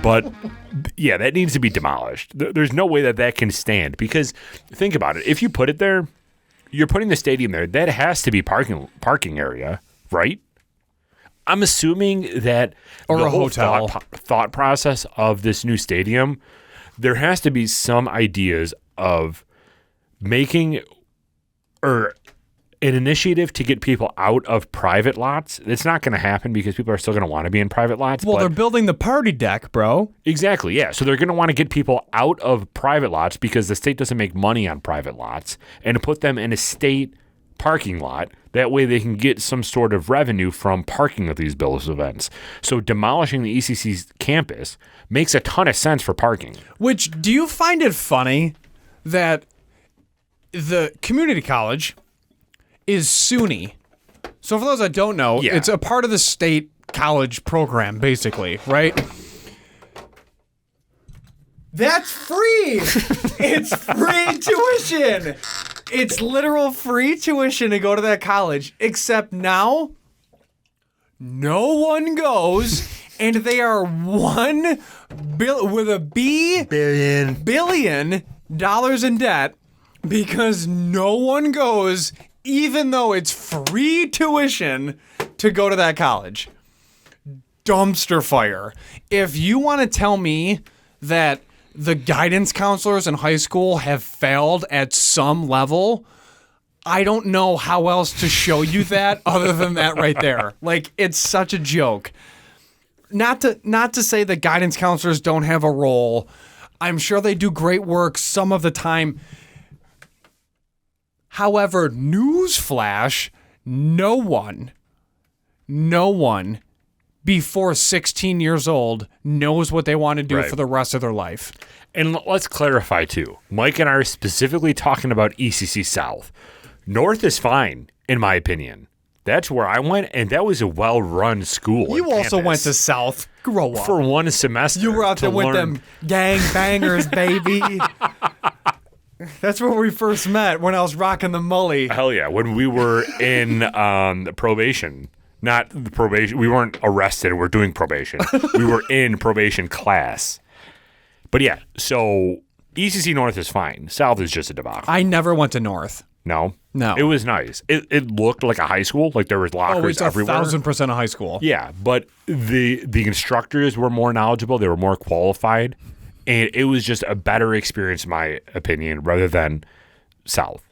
But yeah, that needs to be demolished. There's no way that can stand, because think about it. If you put it there, you're putting the stadium there. That has to be parking area, right? I'm assuming that or the a whole hotel thought process of this new stadium, there has to be some ideas of making or an initiative to get people out of private lots. It's not going to happen because people are still going to want to be in private lots. Well, they're building the party deck, bro. Exactly, yeah. So they're going to want to get people out of private lots because the state doesn't make money on private lots, and put them in a state parking lot. That way they can get some sort of revenue from parking of these Bills events. So demolishing the ECC's campus makes a ton of sense for parking. Which, do you find it funny that the community college is SUNY? So for those that don't know, it's a part of the state college program, basically, right? That's free. It's free tuition. It's literal free tuition to go to that college, except now no one goes, and they are $1 billion in debt because no one goes, even though it's free tuition to go to that college. Dumpster fire. If you want to tell me that the guidance counselors in high school have failed at some level, I don't know how else to show you that other than that right there. Like, it's such a joke. Not to say that guidance counselors don't have a role. I'm sure they do great work some of the time. However, newsflash, no one before 16 years old knows what they want to do for the rest of their life. And let's clarify, too. Mike and I are specifically talking about ECC South. North is fine, in my opinion. That's where I went, and that was a well-run school. You also went to South. Grow up. For one semester. You were out there with them gang bangers, baby. That's where we first met, when I was rocking the mully. Hell yeah. When we were in probation. Not the probation. We weren't arrested. We're doing probation. We were in probation class. But yeah, so ECC North is fine. South is just a debacle. I never went to North. No? No. It was nice. It looked like a high school. Like there was lockers everywhere. 1,000% a high school. Yeah, but the instructors were more knowledgeable. They were more qualified. And it was just a better experience, in my opinion, rather than South.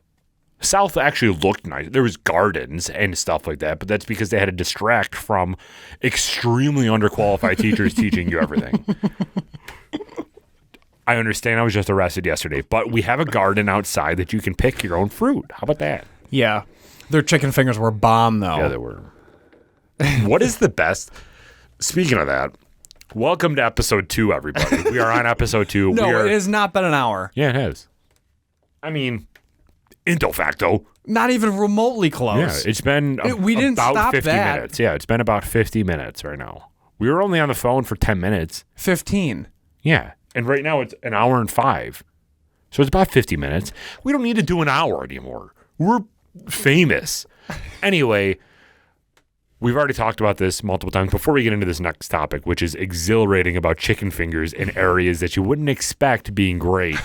South actually looked nice. There was gardens and stuff like that, but that's because they had to distract from extremely underqualified teachers teaching you everything. I understand I was just arrested yesterday, but we have a garden outside that you can pick your own fruit. How about that? Yeah. Their chicken fingers were bomb, though. Yeah, they were. What is the best? Speaking of that, welcome to episode 2, everybody. We are on episode 2. No, it has not been an hour. Yeah, it has. I mean, de facto. Not even remotely close. Yeah, it's been we didn't about stop 50 that. minutes. Yeah, it's been about 50 minutes right now. We were only on the phone for 10 minutes. 15. Yeah, and right now it's an hour and 5. So it's about 50 minutes. We don't need to do an hour anymore. We're famous. Anyway, we've already talked about this multiple times before we get into this next topic, which is exhilarating about chicken fingers in areas that you wouldn't expect being great.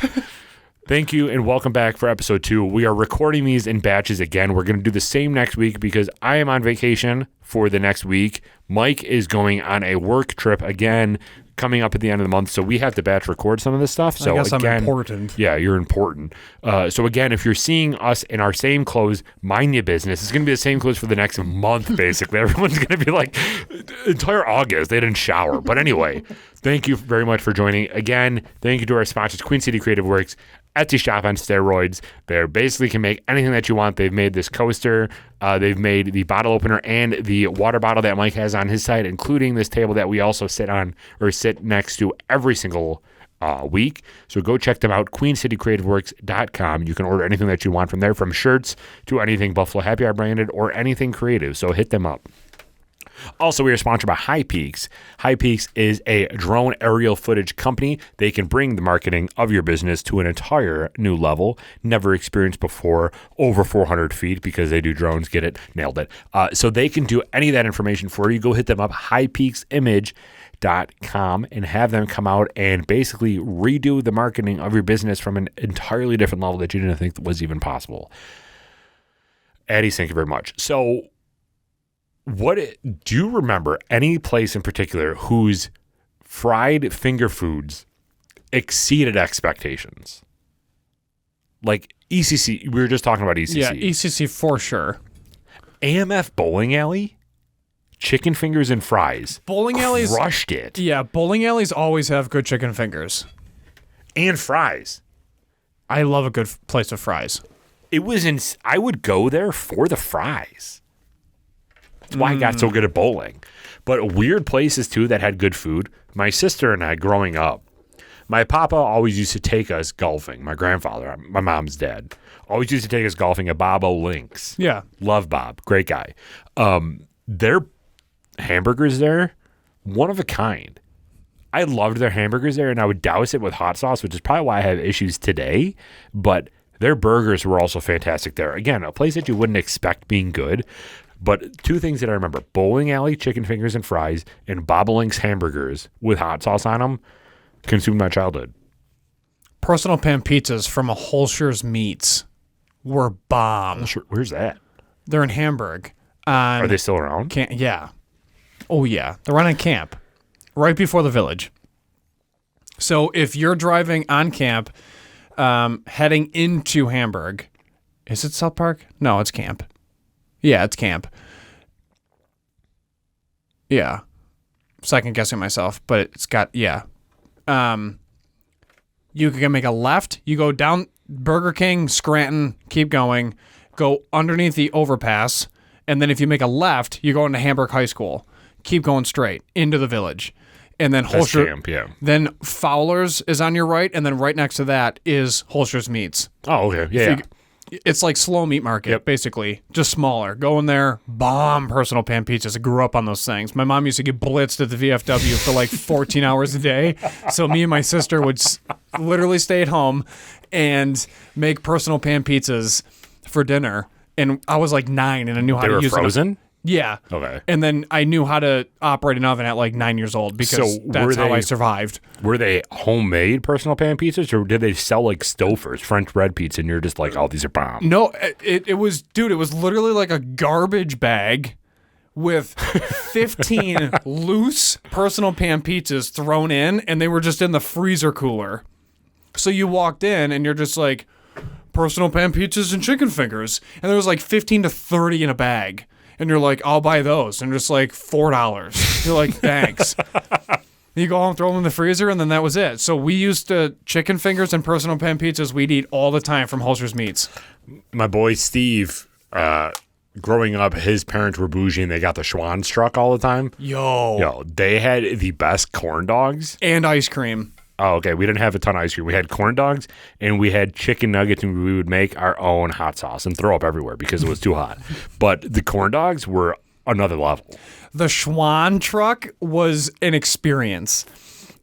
Thank you and welcome back for episode 2. We are recording these in batches again. We're going to do the same next week because I am on vacation for the next week. Mike is going on a work trip again coming up at the end of the month, so we have to batch record some of this stuff. So I guess again, I'm important. Yeah, you're important. So again, if you're seeing us in our same clothes, mind your business. It's going to be the same clothes for the next month, basically. Everyone's going to be like, entire August, they didn't shower. But anyway, thank you very much for joining. Again, thank you to our sponsors, Queen City Creative Works, Etsy shop on steroids. They basically can make anything that you want. They've made this coaster. They've made the bottle opener and the water bottle that Mike has on his side, including this table that we also sit on or sit next to every single week. So go check them out, queencitycreativeworks.com. You can order anything that you want from there, from shirts to anything Buffalo Happy Hour branded or anything creative. So hit them up. Also, we are sponsored by High Peaks. High Peaks is a drone aerial footage company. They can bring the marketing of your business to an entire new level, never experienced before, over 400 feet, because they do drones. Get it? Nailed it. So they can do any of that information for you. Go hit them up, highpeaksimage.com, and have them come out and basically redo the marketing of your business from an entirely different level that you didn't think was even possible. Addie, thank you very much. So, do you remember any place in particular whose fried finger foods exceeded expectations? Like ECC, we were just talking about ECC. Yeah, ECC for sure. AMF Bowling Alley, chicken fingers and fries. Bowling alleys crushed it. Yeah, bowling alleys always have good chicken fingers and fries. I love a good place of fries. I would go there for the fries. That's why I got so good at bowling. But weird places, too, that had good food. My sister and I, growing up, my papa always used to take us golfing. My grandfather, my mom's dad, always used to take us golfing at Bob O'Link's. Yeah. Love Bob. Great guy. Their hamburgers there, one of a kind. I loved their hamburgers there, and I would douse it with hot sauce, which is probably why I have issues today. But their burgers were also fantastic there. Again, a place that you wouldn't expect being good. But two things that I remember: bowling alley, chicken fingers and fries, and Bob O'Link's hamburgers with hot sauce on them consumed my childhood. Personal pan pizzas from a Holstens Meats were bomb. Where's that? They're in Hamburg. Are they still around? Yeah. Oh, yeah. They're right on Camp, right before the Village. So if you're driving on Camp, heading into Hamburg, is it South Park? No, it's Camp. Yeah, it's Camp. Yeah. Second guessing myself, but it's got, yeah. You can make a left. You go down Burger King, Scranton, keep going, go underneath the overpass, and then if you make a left, you go into Hamburg High School. Keep going straight into the Village. And then Camp, yeah. Then Fowler's is on your right, and then right next to that is Holstens Meats. Oh, okay. Yeah. It's like slow meat market, basically, just smaller. Go in there, bomb personal pan pizzas. I grew up on those things. My mom used to get blitzed at the VFW for like 14 hours a day. So me and my sister would literally stay at home and make personal pan pizzas for dinner. And I was like 9 and I knew how to use it. They were frozen? Yeah. Okay. And then I knew how to operate an oven at like 9 years old because that's how I survived. Were they homemade personal pan pizzas, or did they sell like Stouffer's French bread pizza and you're just like, oh, these are bomb? No, it was, dude, it was literally like a garbage bag with 15 loose personal pan pizzas thrown in, and they were just in the freezer cooler. So you walked in and you're just like, personal pan pizzas and chicken fingers. And there was like 15 to 30 in a bag. And you're like, I'll buy those. And just like $4. You're like, thanks. You go home, throw them in the freezer, and then that was it. So we used to chicken fingers and personal pan pizzas we'd eat all the time from Holstens Meats. My boy Steve, growing up, his parents were bougie and they got the Shauns truck all the time. Yo, they had the best corn dogs. And ice cream. Oh, okay. We didn't have a ton of ice cream. We had corn dogs and we had chicken nuggets, and we would make our own hot sauce and throw up everywhere because it was too hot. But the corn dogs were another level. The Schwan truck was an experience.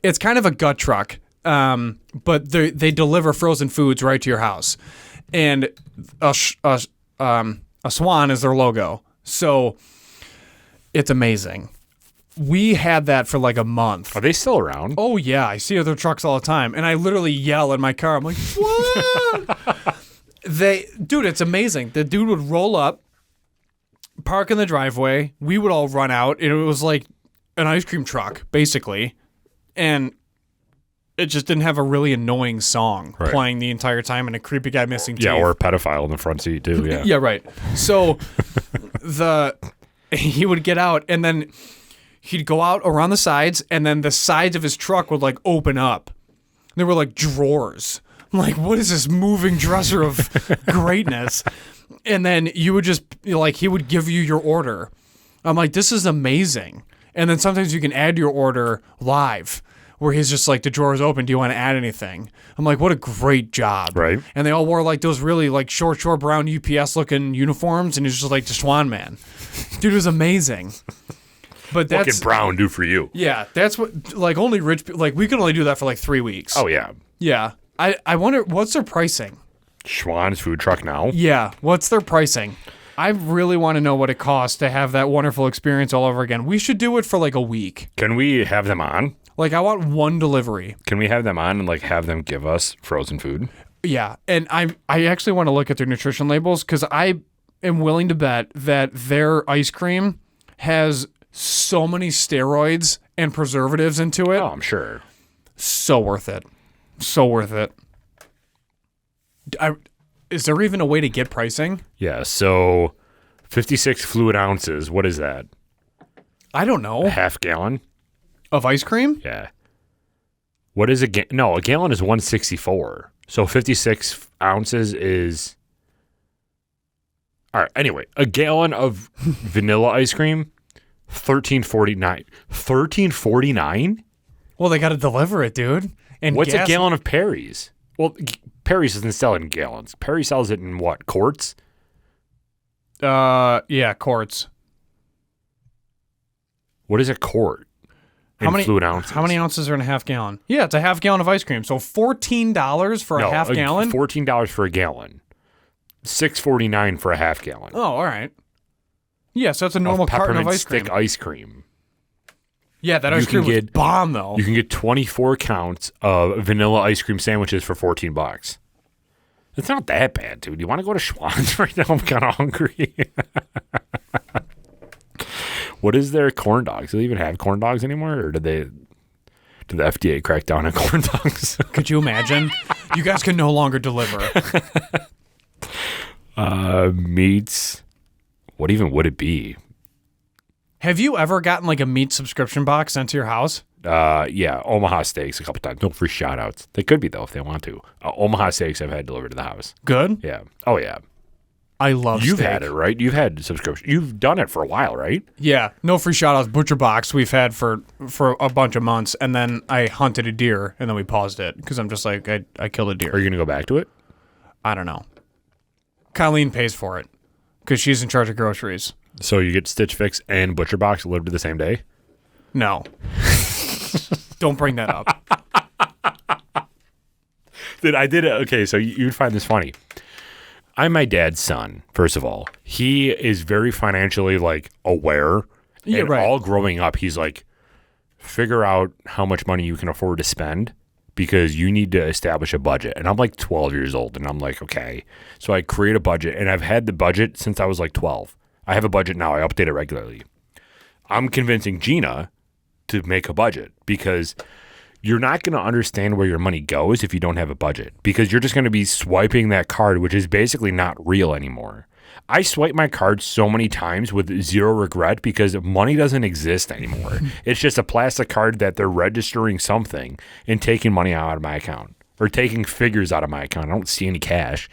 It's kind of a gut truck, but they deliver frozen foods right to your house. And a swan is their logo. So it's amazing. We had that for like a month. Are they still around? Oh, yeah. I see other trucks all the time. And I literally yell in my car. I'm like, what? Dude, it's amazing. The dude would roll up, park in the driveway. We would all run out. And it was like an ice cream truck, basically. And it just didn't have a really annoying song playing the entire time and a creepy guy missing teeth. Yeah, or a pedophile in the front seat, too. Yeah, yeah, right. So he would get out, and then he'd go out around the sides, and then the sides of his truck would like open up. They were like drawers. I'm like, what is this moving dresser of greatness? And then you would just like, he would give you your order. I'm like, this is amazing. And then sometimes you can add your order live, where he's just like, the drawer is open. Do you want to add anything? I'm like, what a great job. Right. And they all wore like those really like short brown UPS looking uniforms, and he's just like the Swan Man. Dude, it was amazing. But What that's can Brown do for you? yeah, that's what like only rich like we can only do that for like 3 weeks. Oh, yeah. Yeah. I wonder what's their pricing? Shauns food truck now. Yeah, what's their pricing? I really want to know what it costs to have that wonderful experience all over again. We should do it for like a week. Can we have them on? Like I want one delivery. Can we have them on and like have them give us frozen food? Yeah, and I actually want to look at their nutrition labels because I am willing to bet that their ice cream has so many steroids and preservatives into it. Oh, I'm sure. So worth it. So worth it. Is there even a way to get pricing? Yeah, so 56 fluid ounces. What is that? I don't know. A half gallon? Of ice cream? Yeah. What is a gallon? No, a gallon is 164. So 56 ounces is... All right, anyway, a gallon of vanilla ice cream, $13.49. $13.49? Well, they got to deliver it, dude. And What's a gallon of Perry's? Well, Perry's doesn't sell it in gallons. Perry sells it in what, quarts? Yeah, quarts. What is a quart? How many fluid ounces? How many ounces are in a half gallon? Yeah, it's a half gallon of ice cream. So $14 for a half gallon? $14 for a gallon. $6.49 for a half gallon. Oh, all right. Yeah, so that's a normal carton of ice cream. Stick ice cream. Yeah, that ice cream was bomb, though. You can get 24 counts of vanilla ice cream sandwiches for $14. It's not that bad, dude. You want to go to Shauns right now? I'm kind of hungry. What is their corn dogs? Do they even have corn dogs anymore? Or did the FDA crack down on corn dogs? Could you imagine? You guys can no longer deliver. Meats. What even would it be? Have you ever gotten like a meat subscription box sent to your house? Yeah, Omaha Steaks a couple times. No free shout outs. They could be though if they want to. Omaha Steaks I've had delivered to the house. Good? Yeah. Oh yeah. I love You've steak. had it, right? You've had subscription. You've done it for a while, right? Yeah. No free shout outs. Butcher box we've had for a bunch of months, and then I hunted a deer and then we paused it because I'm just like I killed a deer. Are you gonna go back to it? I don't know. Colleen pays for it because she's in charge of groceries. So you get Stitch Fix and Butcher Box delivered the same day? No. Don't bring that up. Dude, I did it. Okay, so you'd find this funny. I'm my dad's son, first of all. He is very financially, like, aware. Yeah, and right. all growing up, he's like, figure out how much money you can afford to spend because you need to establish a budget. And I'm like 12 years old, and I'm like, okay. So I create a budget, and I've had the budget since I was like 12. I have a budget now. I update it regularly. I'm convincing Gina to make a budget because you're not going to understand where your money goes if you don't have a budget because you're just going to be swiping that card, which is basically not real anymore. I swipe my card so many times with zero regret because money doesn't exist anymore. It's just a plastic card that they're registering something and taking money out of my account or taking figures out of my account. I don't see any cash.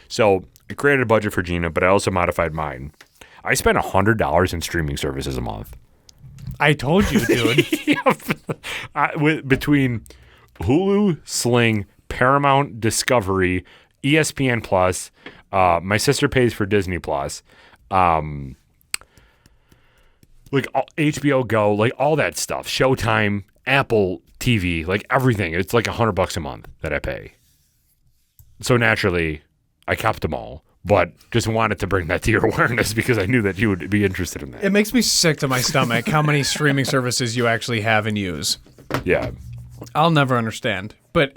So I created a budget for Gina, but I also modified mine. I spend $100 in streaming services a month. I told you, dude. Between Hulu, Sling, Paramount, Discovery, ESPN Plus, my sister pays for Disney Plus, like HBO Go, like all that stuff, Showtime, Apple TV, like everything. It's like $100 a month that I pay. So naturally, I kept them all. But just wanted to bring that to your awareness because I knew that you would be interested in that. It makes me sick to my stomach how many streaming services you actually have and use. Yeah. I'll never understand. But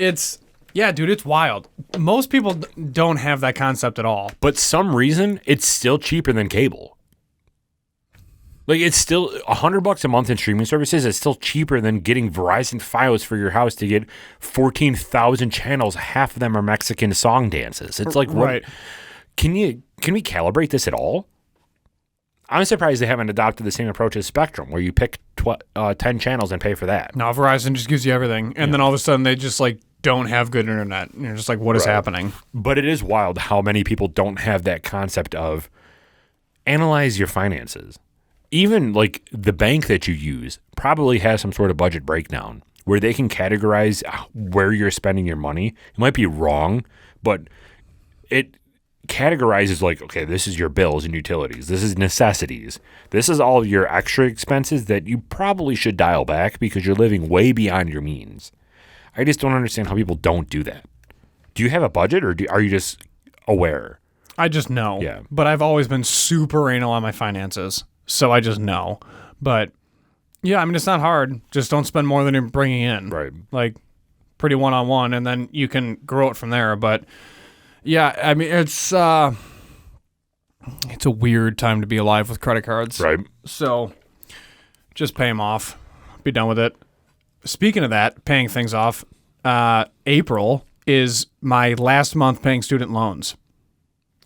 yeah, dude, it's wild. Most people don't have that concept at all. But some reason, it's still cheaper than cable. Like, it's still $100 a month in streaming services. It's still cheaper than getting Verizon Fios for your house to get 14,000 channels. Half of them are Mexican song dances. It's like, what? Right. Can we calibrate this at all? I'm surprised they haven't adopted the same approach as Spectrum, where you pick 10 channels and pay for that. No, Verizon just gives you everything. And then all of a sudden they just like don't have good internet. And you're just like, what is happening? But it is wild how many people don't have that concept of analyze your finances. Even like the bank that you use probably has some sort of budget breakdown where they can categorize where you're spending your money. It might be wrong, but categorizes like, okay, this is your bills and utilities. This is necessities. This is all your extra expenses that you probably should dial back because you're living way beyond your means. I just don't understand how people don't do that. Do you have a budget or are you just aware? I just know. Yeah. But I've always been super anal on my finances, so I just know. But yeah, I mean, it's not hard. Just don't spend more than you're bringing in. Right. Like pretty one-on-one, and then you can grow it from there. But yeah, I mean, it's a weird time to be alive with credit cards. Right. So just pay them off. Be done with it. Speaking of that, paying things off, April is my last month paying student loans.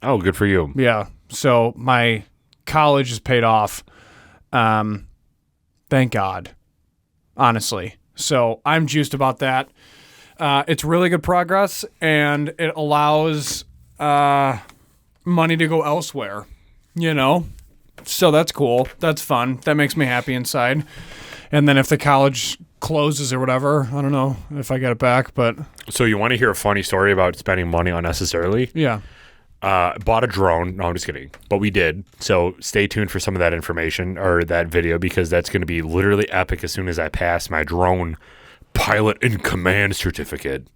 Oh, good for you. Yeah. So my college is paid off. Thank God. Honestly. So I'm juiced about that. It's really good progress, and it allows money to go elsewhere, you know? So that's cool. That's fun. That makes me happy inside. And then if the college closes or whatever, I don't know if I get it back, but... So you want to hear a funny story about spending money unnecessarily? Yeah. Bought a drone. No, I'm just kidding. But we did. So stay tuned for some of that information or that video because that's going to be literally epic as soon as I pass my drone pilot in command certificate.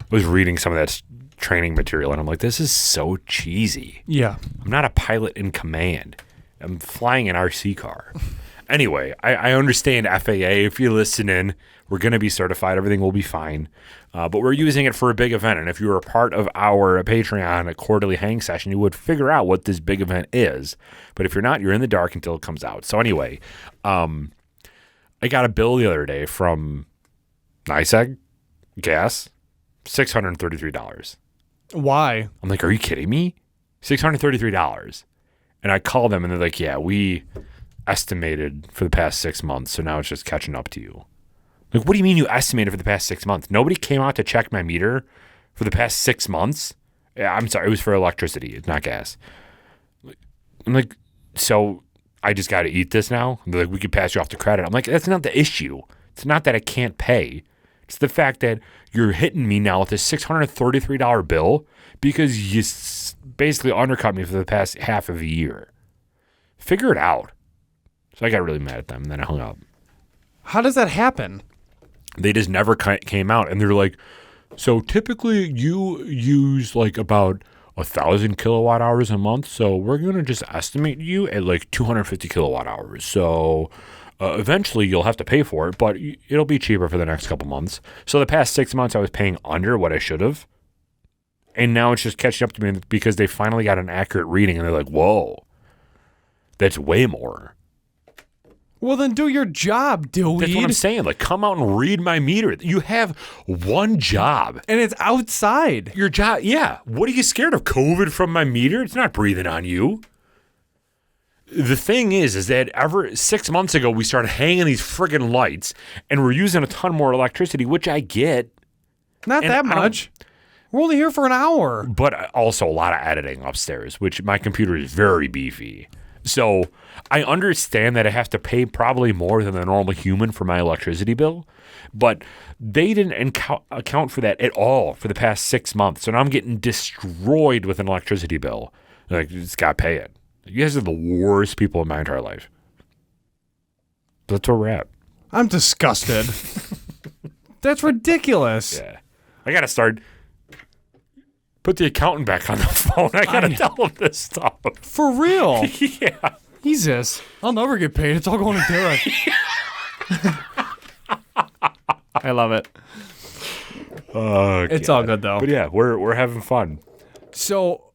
I was reading some of that training material and I'm like, this is so cheesy. Yeah. I'm not a pilot in command. I'm flying an RC car. Anyway, I understand FAA. If you listen in, we're going to be certified. Everything will be fine. But we're using it for a big event. And if you were a part of our Patreon, a quarterly hang session, you would figure out what this big event is. But if you're not, you're in the dark until it comes out. So anyway, I got a bill the other day from NYSEG gas, $633. Why? I'm like, are you kidding me? $633. And I called them and they're like, yeah, we estimated for the past 6 months. So now it's just catching up to you. Like, what do you mean you estimated for the past 6 months? Nobody came out to check my meter for the past 6 months? Yeah, I'm sorry. It was for electricity. It's not gas. I'm like, so I just got to eat this now? And they're like, we could pass you off the credit. I'm like, that's not the issue. It's not that I can't pay. It's the fact that you're hitting me now with a $633 bill because you basically undercut me for the past half of a year. Figure it out. So I got really mad at them, and then I hung up. How does that happen? They just never came out, and they're like, so typically you use like about 1,000 kilowatt hours a month, so we're going to just estimate you at like 250 kilowatt hours. So eventually you'll have to pay for it, but it'll be cheaper for the next couple months. So the past 6 months I was paying under what I should have, and now it's just catching up to me because they finally got an accurate reading, and they're like, whoa, that's way more. Well, then do your job, dude. That's what I'm saying. Like, come out and read my meter. You have one job. And it's outside. Your job, yeah. What are you scared of? COVID from my meter? It's not breathing on you. The thing is that ever 6 months ago, we started hanging these friggin' lights, and we're using a ton more electricity, which I get. Not that much. We're only here for an hour. But also a lot of editing upstairs, which my computer is very beefy. So I understand that I have to pay probably more than a normal human for my electricity bill, but they didn't account for that at all for the past 6 months. So now I'm getting destroyed with an electricity bill. Like, you just got to pay it. You guys are the worst people in my entire life. That's where we're at. I'm disgusted. That's ridiculous. Yeah. I got to start... Put the accountant back on the phone. I got to tell him this stuff. For real? Yeah. Jesus. I'll never get paid. It's all going to Derek. I love it. It's all good, though. But yeah, we're having fun. So,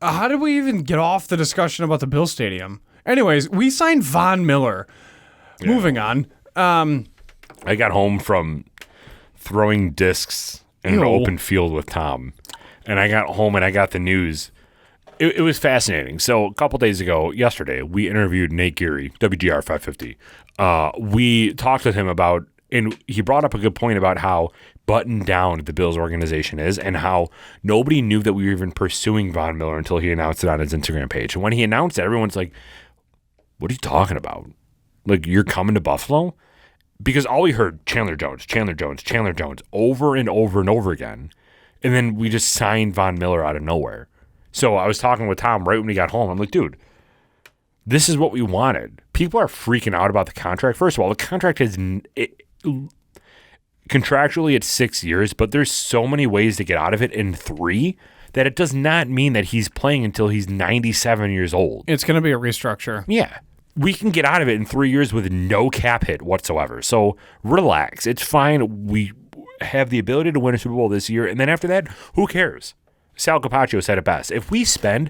how did we even get off the discussion about the Bill Stadium? Anyways, we signed Von Miller. Yeah. Moving on. I got home from throwing discs in an open field with Tom. And I got home and I got the news. It was fascinating. So a couple days ago, yesterday, we interviewed Nate Geary, WGR 550. We talked with him about, and he brought up a good point about how buttoned down the Bills organization is and how nobody knew that we were even pursuing Von Miller until he announced it on his Instagram page. And when he announced it, everyone's like, what are you talking about? Like, you're coming to Buffalo? Because all we heard, Chandler Jones, over and over and over again. And then we just signed Von Miller out of nowhere. So I was talking with Tom right when we got home. I'm like, dude, this is what we wanted. People are freaking out about the contract. First of all, the contract is contractually it's 6 years, but there's so many ways to get out of it in 3 that it does not mean that he's playing until he's 97 years old. It's going to be a restructure. Yeah. We can get out of it in 3 years with no cap hit whatsoever. So relax. It's fine. We have the ability to win a Super Bowl this year. And then after that, who cares? Sal Capaccio said it best. If we spend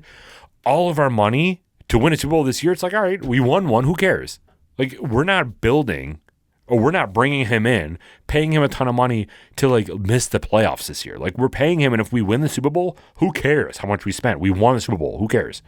all of our money to win a Super Bowl this year, it's like, all right, we won one. Who cares? Like, we're not building or we're not bringing him in, paying him a ton of money to like miss the playoffs this year. Like, we're paying him, and if we win the Super Bowl, who cares how much we spent? We won the Super Bowl. Who cares?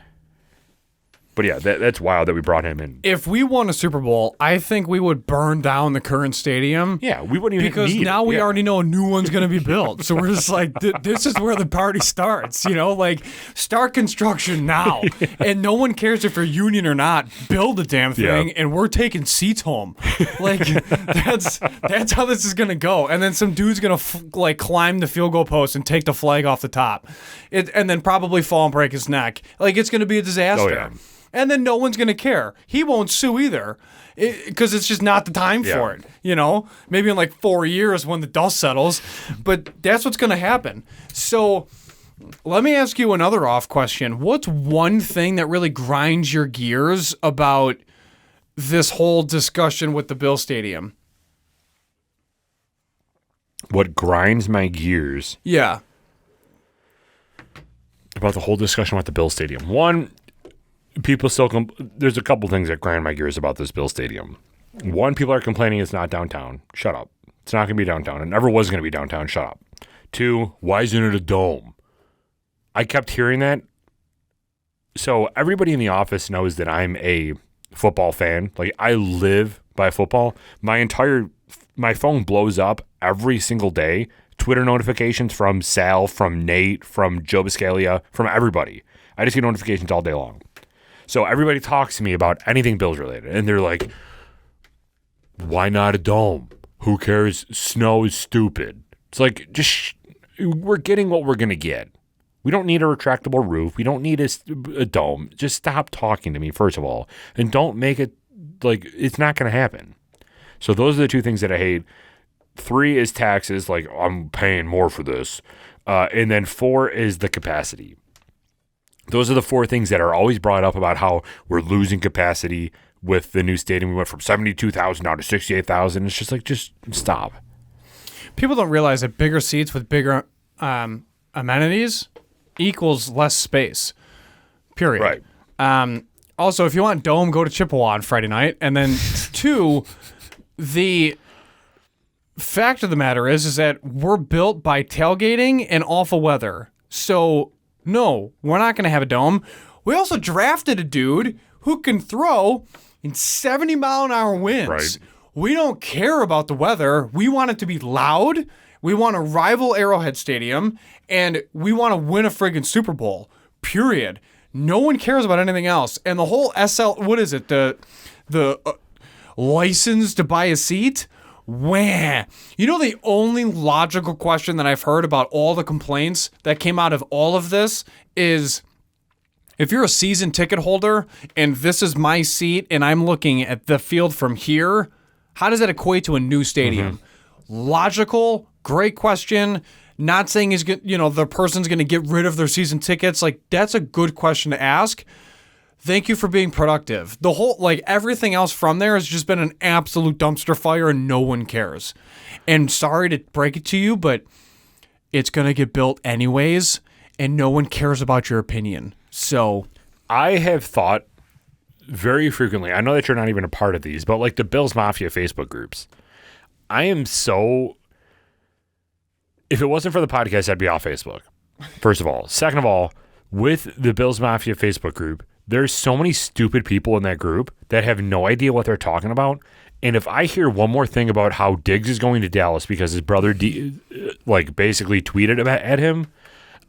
But yeah, that's wild that we brought him in. If we won a Super Bowl, I think we would burn down the current stadium. Yeah, we wouldn't even because need now it. we Yeah. already know a new one's going to be built. So we're just like, this is where the party starts. You know, like start construction now, and no one cares if you're union or not. Build the damn thing, and we're taking seats home. Like that's how this is going to go. And then some dude's going to climb the field goal post and take the flag off the top, and then probably fall and break his neck. Like it's going to be a disaster. Oh, yeah. And then no one's going to care. He won't sue either because it's just not the time for it. You know, maybe in like 4 years when the dust settles. But that's what's going to happen. So let me ask you another off question. What's one thing that really grinds your gears about this whole discussion with the Bill Stadium? What grinds my gears Yeah. about the whole discussion about the Bill Stadium? One, people still there's a couple things that grind my gears about this Bill Stadium. One, people are complaining it's not downtown. Shut up. It's not going to be downtown. It never was going to be downtown. Shut up. Two, why isn't it a dome? I kept hearing that. So everybody in the office knows that I'm a football fan. Like, I live by football. My phone blows up every single day. Twitter notifications from Sal, from Nate, from Joe Biscaglia, from everybody. I just get notifications all day long. So everybody talks to me about anything Bills related, and they're like, why not a dome? Who cares? Snow is stupid. It's like, we're getting what we're going to get. We don't need a retractable roof. We don't need a dome. Just stop talking to me, first of all, and don't make it like it's not going to happen. So those are the two things that I hate. 3 is taxes, like I'm paying more for this. And then 4 is the capacity. Those are the 4 things that are always brought up about how we're losing capacity with the new stadium. We went from 72,000 down to 68,000. It's just like, just stop. People don't realize that bigger seats with bigger amenities equals less space, period. Right. Also, if you want dome, go to Chippewa on Friday night. And then 2, the fact of the matter is that we're built by tailgating and awful weather. So no, we're not going to have a dome. We also drafted a dude who can throw in 70-mile-an-hour winds. Right. We don't care about the weather. We want it to be loud. We want to rival Arrowhead Stadium, and we want to win a friggin' Super Bowl, period. No one cares about anything else. And the whole what is it, the license to buy a seat? Wah. You know, the only logical question that I've heard about all the complaints that came out of all of this is, if you're a season ticket holder and this is my seat and I'm looking at the field from here, how does that equate to a new stadium? Logical, great question. Not saying the person's going to get rid of their season tickets. Like, that's a good question to ask. Thank you for being productive. The whole, everything else from there has just been an absolute dumpster fire and no one cares. And sorry to break it to you, but it's going to get built anyways and no one cares about your opinion. So I have thought very frequently, I know that you're not even a part of these, but like the Bills Mafia Facebook groups, I am so, if it wasn't for the podcast, I'd be off Facebook, first of all. Second of all, with the Bills Mafia Facebook group, there's so many stupid people in that group that have no idea what they're talking about. And if I hear one more thing about how Diggs is going to Dallas because his brother basically tweeted at him,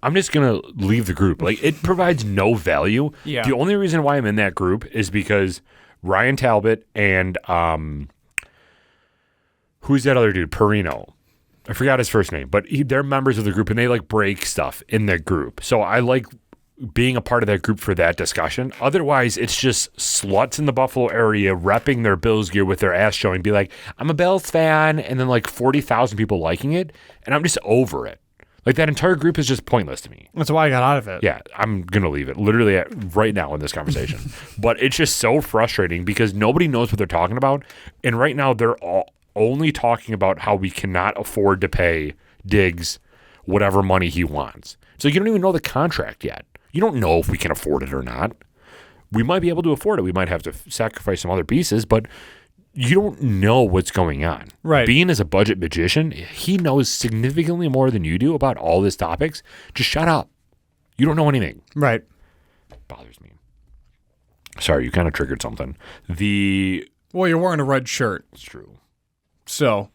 I'm just going to leave the group. Like, it provides no value. Yeah. The only reason why I'm in that group is because Ryan Talbot and who's that other dude? Perino. I forgot his first name, but they're members of the group and they break stuff in that group. So I like being a part of that group for that discussion. Otherwise, it's just sluts in the Buffalo area repping their Bills gear with their ass showing, be like, I'm a Bills fan, and then like 40,000 people liking it, and I'm just over it. Like, that entire group is just pointless to me. That's why I got out of it. Yeah, I'm going to leave it literally right now in this conversation. But it's just so frustrating because nobody knows what they're talking about, and right now they're only talking about how we cannot afford to pay Diggs whatever money he wants. So you don't even know the contract yet. You don't know if we can afford it or not. We might be able to afford it. We might have to sacrifice some other pieces, but you don't know what's going on. Right. Being as a budget magician, he knows significantly more than you do about all these topics. Just shut up. You don't know anything. Right. Bothers me. Sorry, you kind of triggered something. Well, you're wearing a red shirt. It's true. So,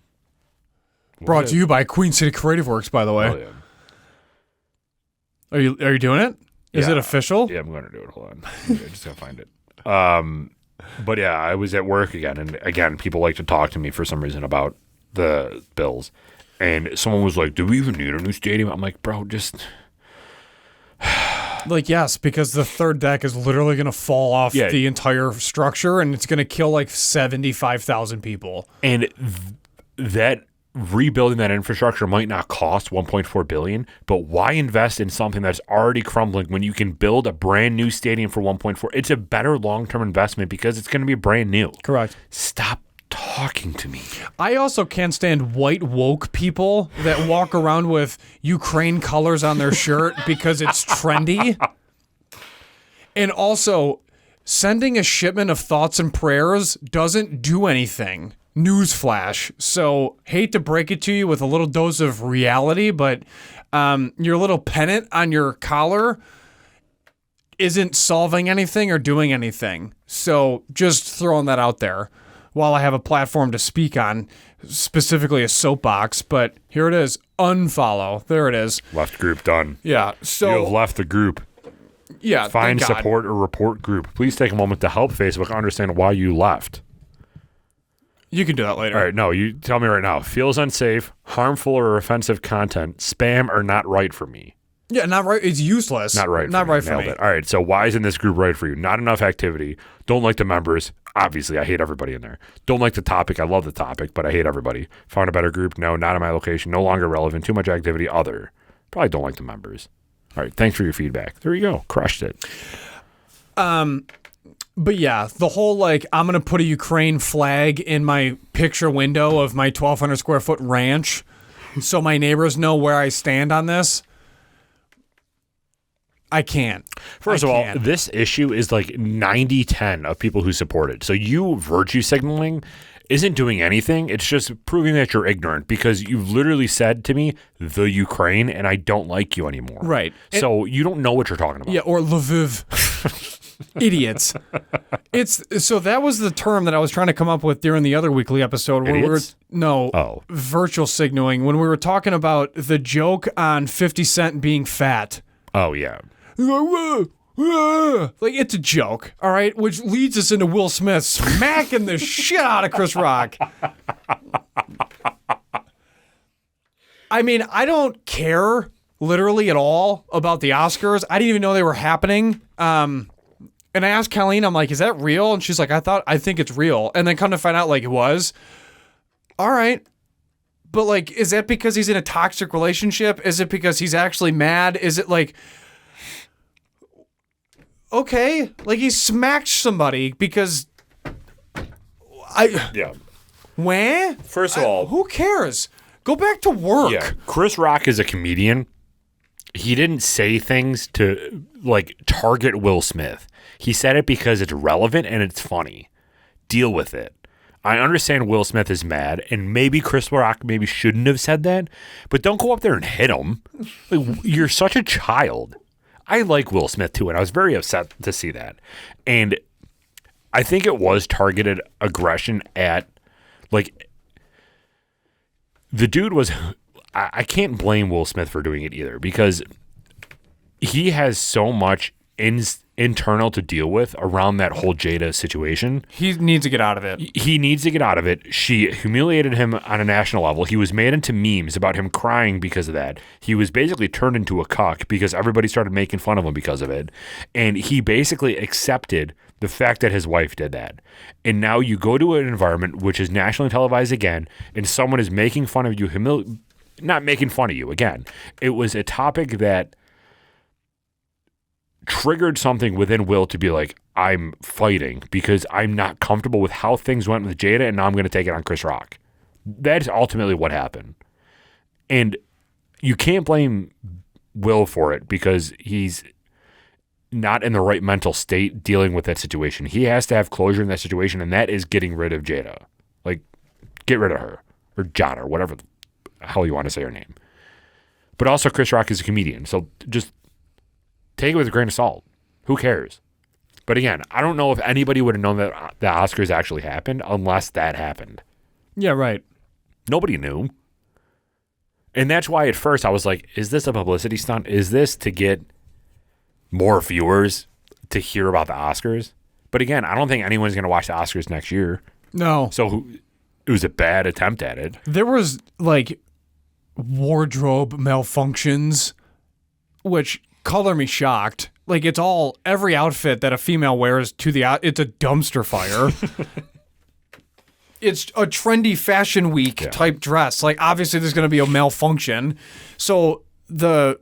brought to you by Queen City Creative Works, by the way. Oh, yeah. Are you doing it? Is it official? Yeah, I'm going to do it. Hold on. I'm just going to find it. But yeah, I was at work again, and again, people like to talk to me for some reason about the Bills. And someone was like, do we even need a new stadium? I'm like, bro, just... Like, yes, because the third deck is literally going to fall off the entire structure, and it's going to kill like 75,000 people. And that rebuilding that infrastructure might not cost $1.4 billion, but why invest in something that's already crumbling when you can build a brand new stadium for $1.4? It's a better long-term investment because it's going to be brand new. Correct. Stop talking to me. I also can't stand white woke people that walk around with Ukraine colors on their shirt because it's trendy. And also, sending a shipment of thoughts and prayers doesn't do anything. Newsflash. So, hate to break it to you with a little dose of reality, but your little pennant on your collar isn't solving anything or doing anything. So, just throwing that out there while I have a platform to speak on, specifically a soapbox. But here it is. Unfollow. There it is. Left group done. Yeah. So you have left the group. Yeah. Find, support, or report group. Please take a moment to help Facebook understand why you left. You can do that later. All right, no, you tell me right now. Feels unsafe, harmful or offensive content, spam or not right for me. Yeah, not right. It's useless. Not right. Not right for Nailed me. it. All right, so why isn't this group right for you? Not enough activity. Don't like the members. Obviously, I hate everybody in there. Don't like the topic. I love the topic, but I hate everybody. Found a better group. No, not in my location. No longer relevant. Too much activity. Other. Probably don't like the members. All right, thanks for your feedback. There you go. Crushed it. But yeah, the whole like, I'm going to put a Ukraine flag in my picture window of my 1,200 square foot ranch so my neighbors know where I stand on this. I can't. First of all, this issue is like 90-10 of people who support it. So you virtue signaling isn't doing anything. It's just proving that you're ignorant because you've literally said to me, the Ukraine, and I don't like you anymore. Right. So you don't know what you're talking about. Yeah, or Lviv. Idiots. So that was the term that I was trying to come up with during the other weekly episode where Idiots? virtual signaling, when we were talking about the joke on 50 Cent being fat. Oh, yeah. Like, it's a joke, all right? Which leads us into Will Smith smacking the shit out of Chris Rock. I mean, I don't care literally at all about the Oscars. I didn't even know they were happening. And I asked Colleen, I'm like, is that real? And she's like, I think it's real. And then come to find out, like, it was. All right. But, like, is that because he's in a toxic relationship? Is it because he's actually mad? Is it like... Okay, like he smacked somebody because Yeah. Wah? First of all, who cares? Go back to work. Yeah. Chris Rock is a comedian. He didn't say things to like target Will Smith. He said it because it's relevant and it's funny. Deal with it. I understand Will Smith is mad, and maybe Chris Rock maybe shouldn't have said that, but don't go up there and hit him. Like, you're such a child. I like Will Smith too, and I was very upset to see that. And I think it was targeted aggression at, like, the dude was, I can't blame Will Smith for doing it either, because he has so much internal to deal with around that whole Jada situation. He needs to get out of it. He needs to get out of it. She humiliated him on a national level. He was made into memes about him crying because of that. He was basically turned into a cuck because everybody started making fun of him because of it. And he basically accepted the fact that his wife did that. And now you go to an environment which is nationally televised again, and someone is making fun of you, not making fun of you again. It was a topic that triggered something within Will to be like, I'm fighting because I'm not comfortable with how things went with Jada, and now I'm going to take it on Chris Rock. That's ultimately what happened. And you can't blame Will for it because he's not in the right mental state dealing with that situation. He has to have closure in that situation, and that is getting rid of Jada. Like, get rid of her. Or John, or whatever the hell you want to say her name. But also, Chris Rock is a comedian, so just take it with a grain of salt. Who cares? But again, I don't know if anybody would have known that the Oscars actually happened unless that happened. Yeah, right. Nobody knew. And that's why at first I was like, is this a publicity stunt? Is this to get more viewers to hear about the Oscars? But again, I don't think anyone's going to watch the Oscars next year. No. So it was a bad attempt at it. There was, like, wardrobe malfunctions, which color me shocked. Like, it's all, every outfit that a female wears it's a dumpster fire. It's a trendy fashion week type dress. Like, obviously there's going to be a malfunction. So who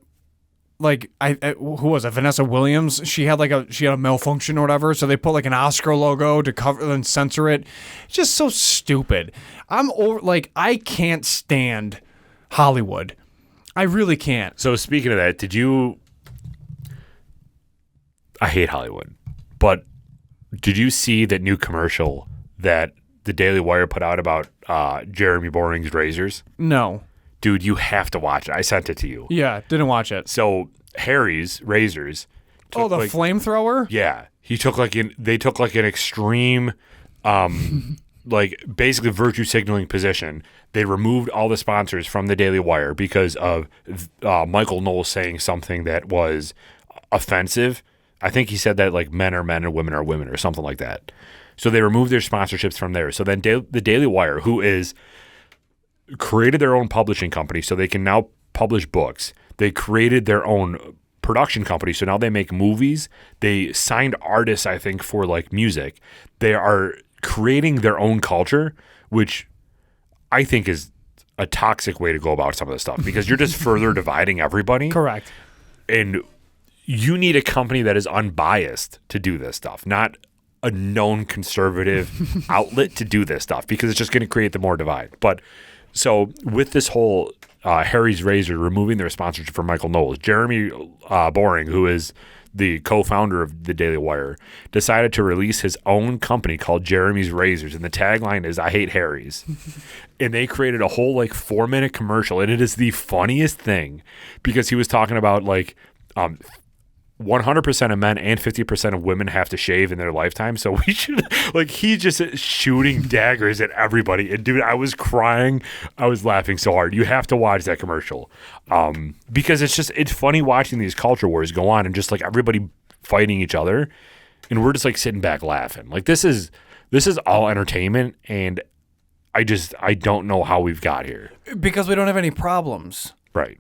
was it? Vanessa Williams. She had a malfunction or whatever. So they put like an Oscar logo to cover and censor it. It's just so stupid. I can't stand Hollywood. I really can't. So speaking of that, I hate Hollywood, but did you see that new commercial that the Daily Wire put out about Jeremy Boring's razors? No. Dude, you have to watch it. I sent it to you. Yeah, didn't watch it. So Harry's razors. Oh, the flamethrower? Yeah. They took an extreme, basically virtue signaling position. They removed all the sponsors from the Daily Wire because of Michael Knowles saying something that was offensive. I think he said that like men are men and women are women or something like that. So they removed their sponsorships from there. So then the Daily Wire, who is created their own publishing company, so they can now publish books. They created their own production company, so now they make movies. They signed artists, I think, for like music. They are creating their own culture, which I think is a toxic way to go about some of this stuff because you're just further dividing everybody. Correct. And you need a company that is unbiased to do this stuff, not a known conservative outlet to do this stuff because it's just going to create the more divide. But so with this whole Harry's Razor removing their sponsorship from Michael Knowles, Jeremy Boring, who is the co-founder of the Daily Wire, decided to release his own company called Jeremy's Razors. And the tagline is, I hate Harry's. And they created a whole 4-minute commercial. And it is the funniest thing because he was talking about 100% of men and 50% of women have to shave in their lifetime. So we should, he's just shooting daggers at everybody. And dude, I was crying. I was laughing so hard. You have to watch that commercial. Because it's funny watching these culture wars go on and just everybody fighting each other. And we're just sitting back laughing. This is all entertainment. And I don't know how we've got here. Because we don't have any problems. Right.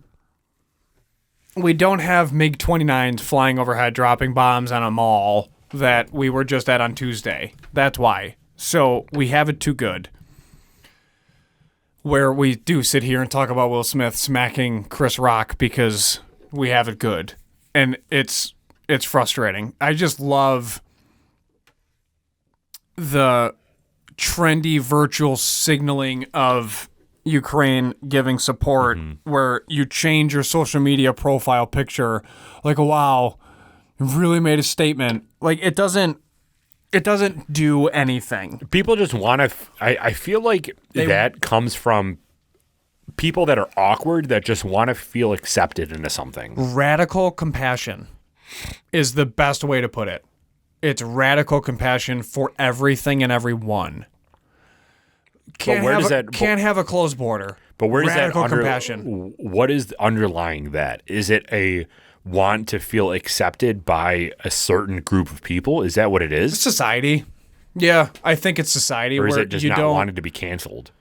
We don't have MiG-29s flying overhead, dropping bombs on a mall that we were just at on Tuesday. That's why. So we have it too good. Where we do sit here and talk about Will Smith smacking Chris Rock because we have it good. And it's frustrating. I just love the trendy virtual signaling of Ukraine giving support where you change your social media profile picture wow, you really made a statement. It doesn't do anything. People just want to I feel like that comes from people that are awkward that just want to feel accepted into something. Radical compassion is the best way to put it. It's radical compassion for everything and everyone. Can't have a closed border. But where does radical that compassion? What is underlying that? Is it a want to feel accepted by a certain group of people? Is that what it is? Society. Yeah, I think it's society. Or is where it just you not don't, wanting to be canceled?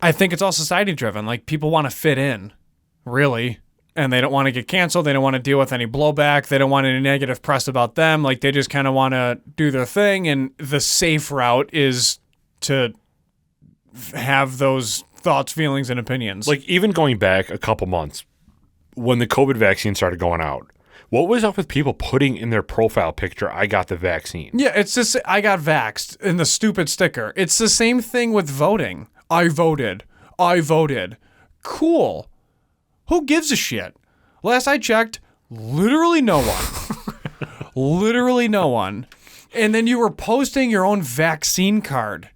I think it's all society driven. Like, people want to fit in, really. And they don't want to get canceled. They don't want to deal with any blowback. They don't want any negative press about them. Like, they just kind of want to do their thing. And the safe route is to have those thoughts, feelings, and opinions. Like, even going back a couple months, when the COVID vaccine started going out, what was up with people putting in their profile picture, I got the vaccine? Yeah, it's just, I got vaxxed, and the stupid sticker. It's the same thing with voting. I voted. Cool. Who gives a shit? Last I checked, literally no one. Literally no one. And then you were posting your own vaccine card.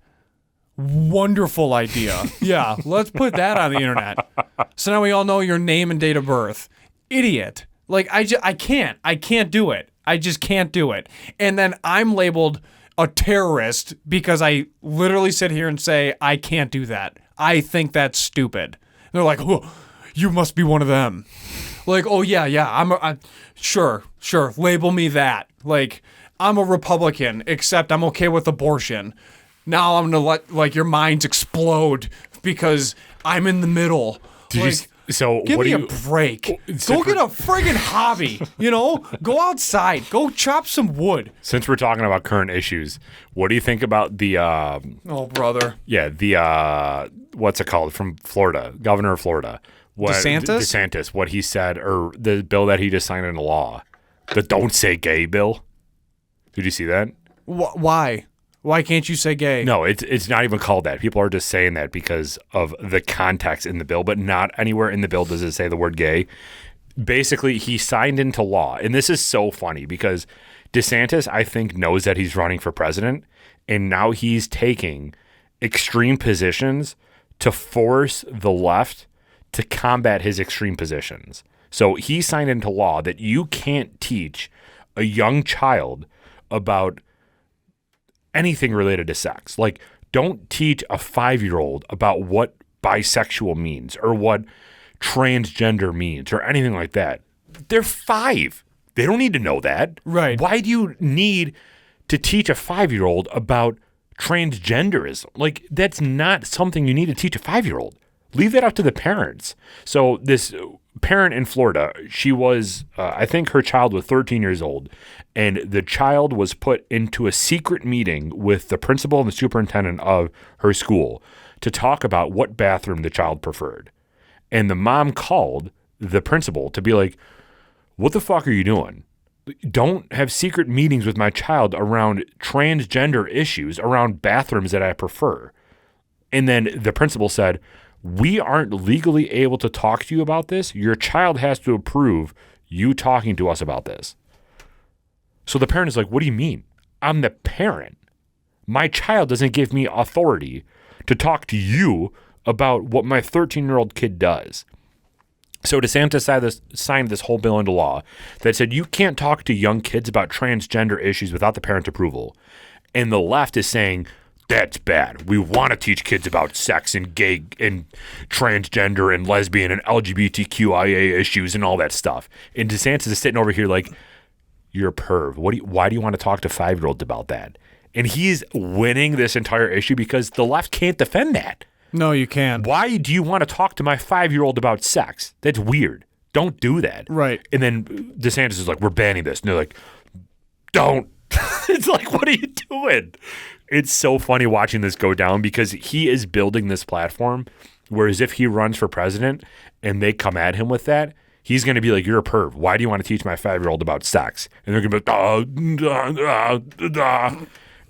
Wonderful idea. Yeah, let's put that on the internet. So now we all know your name and date of birth. Idiot. Like, I can't do it. I just can't do it. And then I'm labeled a terrorist because I literally sit here and say, I can't do that. I think that's stupid. And they're like, oh, you must be one of them. Like, oh, yeah, sure, label me that. Like, I'm a Republican, except I'm okay with abortion. Now I'm going to let, like, your minds explode because I'm in the middle. Give me a break. Go get a friggin' hobby, Go outside. Go chop some wood. Since we're talking about current issues, what do you think about the... oh, brother. Yeah, the... what's it called? From Florida. Governor of Florida. DeSantis, what he said, or the bill that he just signed into law. The Don't Say Gay bill. Did you see that? Why? Why can't you say gay? No, it's not even called that. People are just saying that because of the context in the bill, but not anywhere in the bill does it say the word gay. Basically, he signed into law, and this is so funny because DeSantis, I think, knows that he's running for president, and now he's taking extreme positions to force the left to combat his extreme positions. So he signed into law that you can't teach a young child about anything related to sex. Like, don't teach a 5-year-old about what bisexual means or what transgender means or anything like that. They're 5. They don't need to know that. Right. Why do you need to teach a 5-year-old about transgenderism? Like, that's not something you need to teach a 5-year-old. Leave that up to the parents. So this parent in Florida, she was, I think her child was 13 years old, and the child was put into a secret meeting with the principal and the superintendent of her school to talk about what bathroom the child preferred. And the mom called the principal to be like, what the fuck are you doing? Don't have secret meetings with my child around transgender issues, around bathrooms that I prefer. And then the principal said, we aren't legally able to talk to you about this. Your child has to approve you talking to us about this. So the parent is like, what do you mean? I'm the parent. My child doesn't give me authority to talk to you about what my 13-year-old kid does. So DeSantis signed this whole bill into law that said you can't talk to young kids about transgender issues without the parent approval. And the left is saying, that's bad. We want to teach kids about sex and gay and transgender and lesbian and LGBTQIA issues and all that stuff. And DeSantis is sitting over here like, you're a perv. Why do you want to talk to 5-year-olds about that? And he's winning this entire issue because the left can't defend that. No, you can't. Why do you want to talk to my 5-year-old about sex? That's weird. Don't do that. Right. And then DeSantis is like, we're banning this. And they're like, don't. It's like, what are you doing? It's so funny watching this go down because he is building this platform, whereas if he runs for president and they come at him with that, he's going to be like, you're a perv. Why do you want to teach my 5-year-old about sex? And they're going to be like,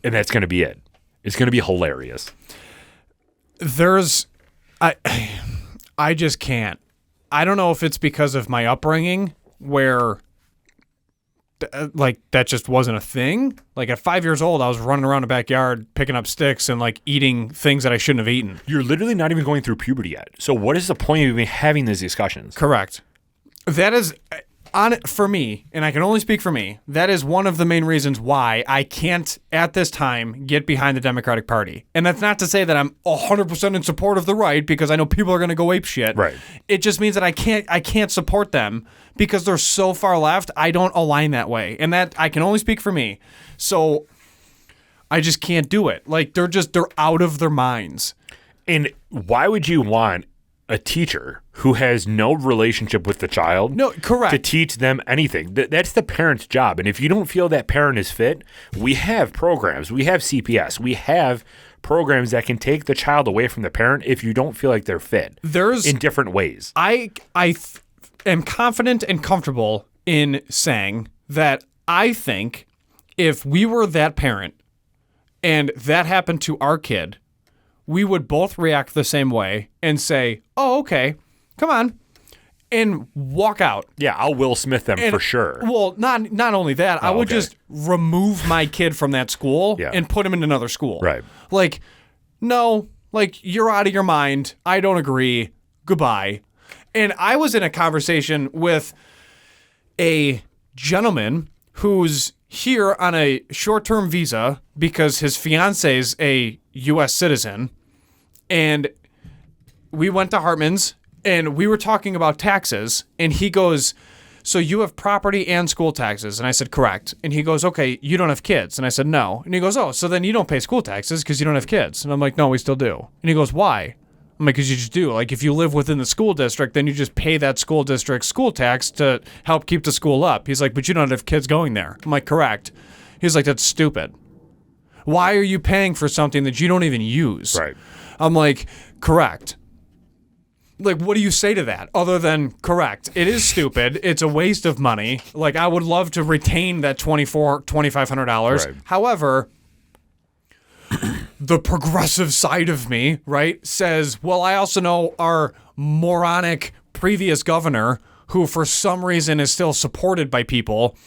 and that's going to be it. It's going to be hilarious. I just can't. I don't know if it's because of my upbringing where like that just wasn't a thing. Like at 5 years old, I was running around the backyard picking up sticks and like eating things that I shouldn't have eaten. You're literally not even going through puberty yet. So what is the point of even having these discussions? Correct. That is, For me, and I can only speak for me, that is one of the main reasons why I can't, at this time, get behind the Democratic Party. And that's not to say that I'm 100% in support of the right, because I know people are going to go ape shit. Right. It just means that I can't support them because they're so far left. I don't align that way. And that I can only speak for me. So I just can't do it. Like, they're out of their minds. And why would you want a teacher who has no relationship with the child correct. to teach them anything? That's the parent's job. And if you don't feel that parent is fit, we have programs. We have CPS. We have programs that can take the child away from the parent if you don't feel like they're fit in different ways. I am confident and comfortable in saying that I think if we were that parent and that happened to our kid, we would both react the same way and say, oh, okay, come on, and walk out. Yeah, I'll Will Smith them for sure. Well, not only that, I would just remove my kid from that school and put him in another school. Right. Like, no, like, you're out of your mind. I don't agree. Goodbye. And I was in a conversation with a gentleman who's here on a short-term visa because his fiance's a U.S. citizen. And we went to Hartman's and we were talking about taxes. And he goes, so you have property and school taxes? And I said, correct. And he goes, okay, you don't have kids. And I said, no. And he goes, oh, so then you don't pay school taxes because you don't have kids. And I'm like, no, we still do. And he goes, why? I'm like, because you just do. Like, if you live within the school district, then you just pay that school district's school tax to help keep the school up. He's like, but you don't have kids going there. I'm like, correct. He's like, that's stupid. Why are you paying for something that you don't even use? Right. I'm like, correct. Like, what do you say to that other than correct? It is stupid. It's a waste of money. Like, I would love to retain that $2,500. Right. However, the progressive side of me, right, says, well, I also know our moronic previous governor, who for some reason is still supported by people,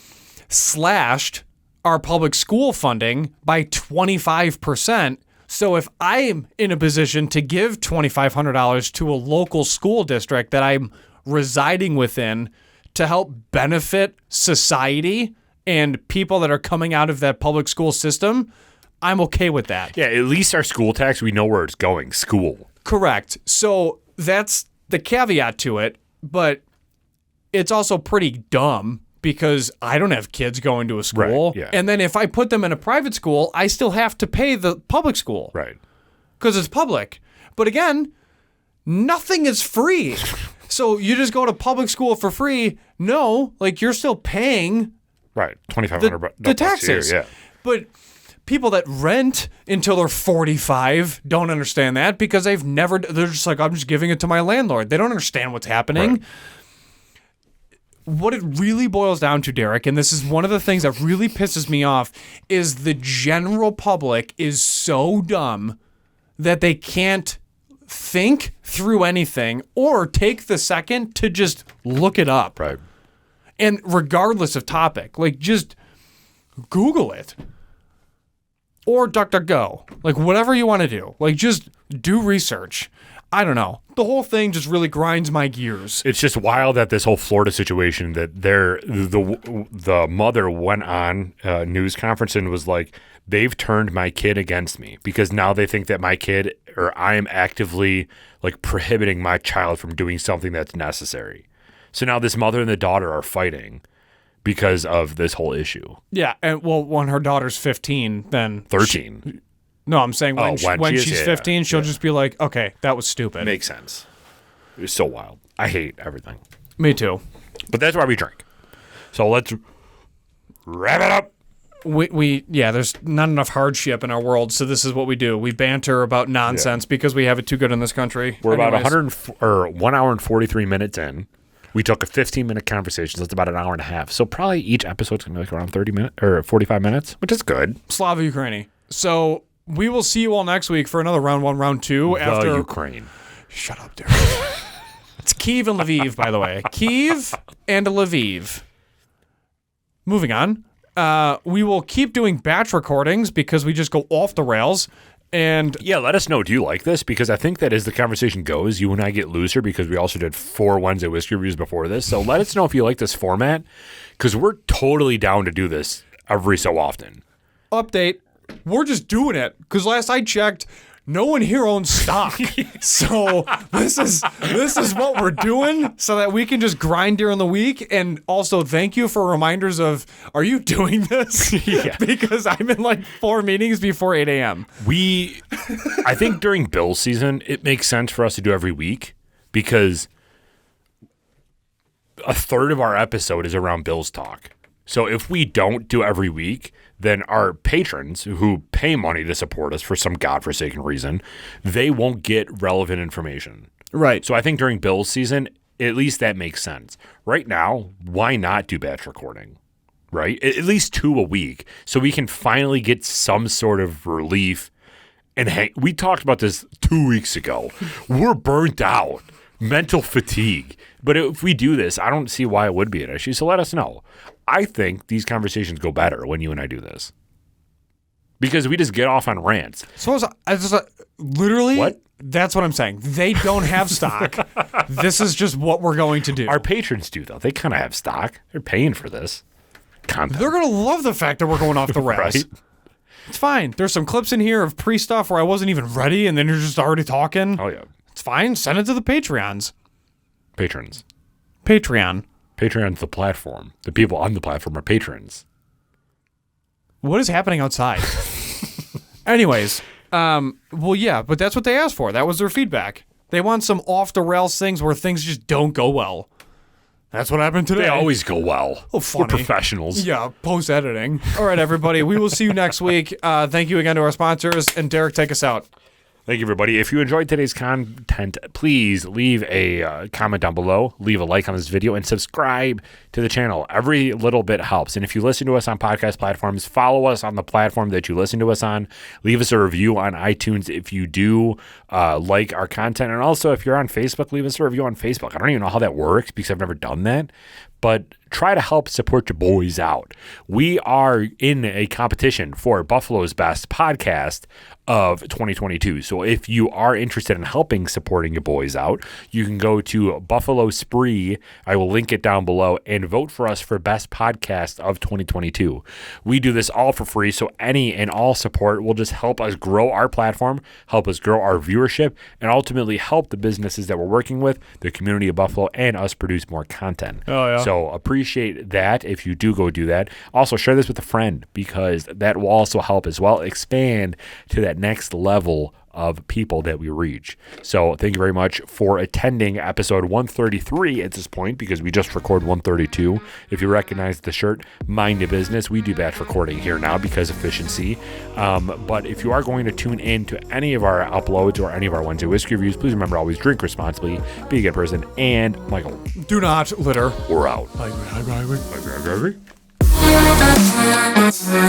slashed our public school funding by 25%. So if I'm in a position to give $2,500 to a local school district that I'm residing within to help benefit society and people that are coming out of that public school system, I'm okay with that. Yeah, at least our school tax, we know where it's going. School. Correct. So that's the caveat to it, but it's also pretty dumb because I don't have kids going to a school. Right, yeah. And then if I put them in a private school, I still have to pay the public school. Right. Because it's public. But again, nothing is free. So you just go to public school for free. No, like, you're still paying Right. $2,500 the taxes. Yeah. But people that rent until they're 45 don't understand that because they're just like, I'm just giving it to my landlord. They don't understand what's happening. Right. What it really boils down to, Derek, and this is one of the things that really pisses me off, is the general public is so dumb that they can't think through anything or take the second to just look it up. Right. And regardless of topic, like, just Google it. Or DuckDuckGo. Like, whatever you want to do. Like, just do research. I don't know. The whole thing just really grinds my gears. It's just wild that this whole Florida situation that the mother went on a news conference and was like, they've turned my kid against me because now they think that my kid or I am actively like prohibiting my child from doing something that's necessary. So now this mother and the daughter are fighting because of this whole issue. Yeah, and well, when her daughter's 15, then 13. No, I'm saying when she's she's 15, she'll just be like, okay, that was stupid. Makes sense. It's so wild. I hate everything. Me too. But that's why we drink. So let's wrap it up. There's not enough hardship in our world, so this is what we do. We banter about nonsense because we have it too good in this country. We're about 1 hour and 43 minutes in. We took a 15-minute conversation, so it's about an hour and a half. So probably each episode's going to be like around 30 minutes or 45 minutes, which is good. Slava Ukraini. So we will see you all next week for another round 1, round 2 after Ukraine. Shut up, Derek. It's Kyiv and Lviv, by the way. Kyiv and Lviv. Moving on. We will keep doing batch recordings because we just go off the rails. And Yeah, let us know. Do you like this? Because I think that as the conversation goes, you and I get looser because we also did 4 Wednesday whiskey reviews before this. So let us know if you like this format because we're totally down to do this every so often. update, we're just doing it because last I checked, no one here owns stock. So this is what we're doing so that we can just grind during the week. And also thank you for reminders of, are you doing this? Yeah. Because I'm in like 4 meetings before 8 a.m. I think during Bills season, it makes sense for us to do every week because a third of our episode is around Bills talk. So if we don't do every week, then our patrons who pay money to support us for some godforsaken reason, they won't get relevant information. Right. So I think during Bills season, at least that makes sense. Right now, why not do batch recording? Right? At least 2 a week so we can finally get some sort of relief. And we talked about this 2 weeks ago. We're burnt out. Mental fatigue. But if we do this, I don't see why it would be an issue. So let us know. I think these conversations go better when you and I do this. Because we just get off on rants. So I was literally, What? That's what I'm saying. They don't have stock. This is just what we're going to do. Our patrons do, though. They kind of have stock. They're paying for this content. They're going to love the fact that we're going off the rails. Right? It's fine. There's some clips in here of pre-stuff where I wasn't even ready, and then you're just already talking. Oh, yeah. It's fine. Send it to the Patreons. Patrons. Patreon. Patreon's the platform. The people on the platform are patrons. What is happening outside? Anyways, well, yeah, but that's what they asked for. That was their feedback. They want some off-the-rails things where things just don't go well. That's what happened today. They always go well. Oh, funny. We're professionals. Yeah, post-editing. All right, everybody. We will see you next week. Thank you again to our sponsors. And Derek, take us out. Thank you, everybody. If you enjoyed today's content, please leave a comment down below, leave a like on this video, and subscribe to the channel. Every little bit helps. And if you listen to us on podcast platforms, follow us on the platform that you listen to us on. Leave us a review on iTunes if you do like our content. And also, if you're on Facebook, leave us a review on Facebook. I don't even know how that works because I've never done that. But try to help support your boys out. We are in a competition for Buffalo's Best Podcast of 2022. So if you are interested in helping supporting your boys out, you can go to Buffalo Spree. I will link it down below and vote for us for Best Podcast of 2022. We do this all for free, so any and all support will just help us grow our platform, help us grow our viewership, and ultimately help the businesses that we're working with, the community of Buffalo, and us produce more content. Oh, yeah. So appreciate that if you do go do that. Also, share this with a friend because that will also help as well expand to that next level of people that we reach. So thank you very much for attending episode 133 at this point because we just recorded 132. If you recognize the shirt, mind your business. We do batch recording here now because efficiency. But if you are going to tune in to any of our uploads or any of our Wednesday whiskey reviews, please remember always drink responsibly, be a good person, and Michael, Do not litter. we're out. Bye. Bye.